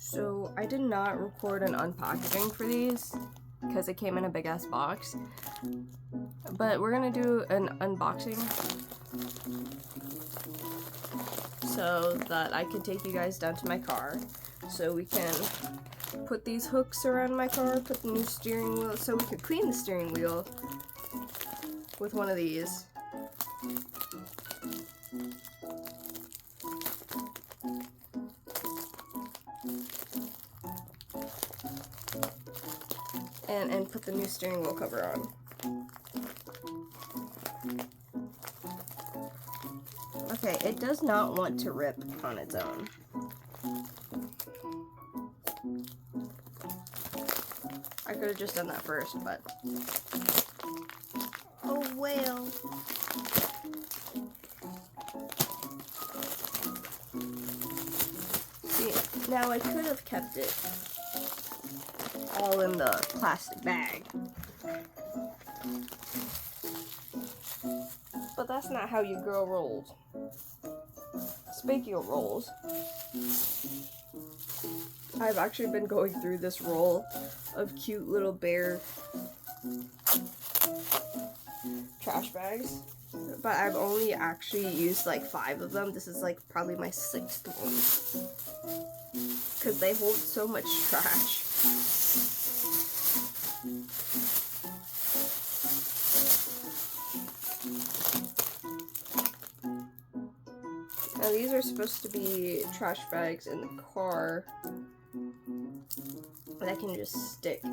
So I did not record an unpackaging for these because it came in a big ass box, but we're gonna do an unboxing so that I can take you guys down to my car so we can put these hooks around my car, put the new steering wheel, so we could clean the steering wheel with one of these. And put the new steering wheel cover on. Okay, it does not want to rip on its own. I could have just done that first, but... Oh, well. See, now I could have kept it all in the plastic bag. But that's not how your girl rolls. Speaking of rolls, I've actually been going through this roll of cute little bear trash bags, but I've only actually used like 5 of them. This is like probably my 6th one because they hold so much trash. Now these are supposed to be trash bags in the car that can just stick.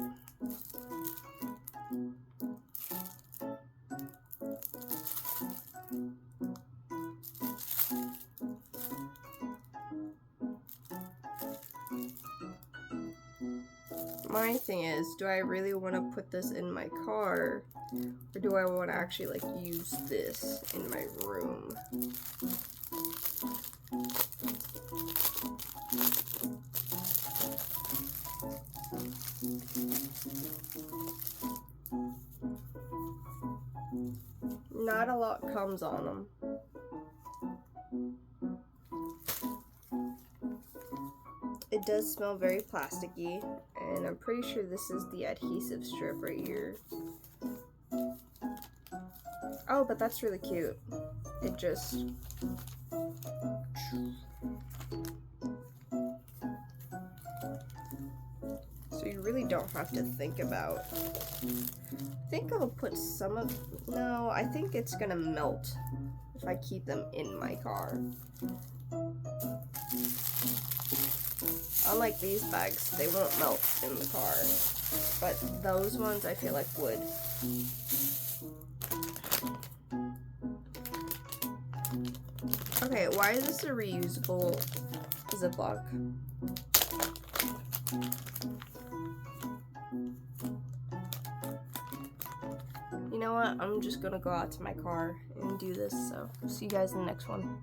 My thing is, do I really want to put this in my car, or do I want to actually like use this in my room? Not a lot comes on them. It does smell very plasticky, and I'm pretty sure this is the adhesive strip right here. Oh, but that's really cute. It just... So you really don't have to think about... I think I'll put some of... No, I think it's gonna melt if I keep them in my car. Unlike these bags, they won't melt in the car, but those ones I feel like would. Okay, why is this a reusable Ziploc? You know what? I'm just gonna go out to my car and do this, so see you guys in the next one.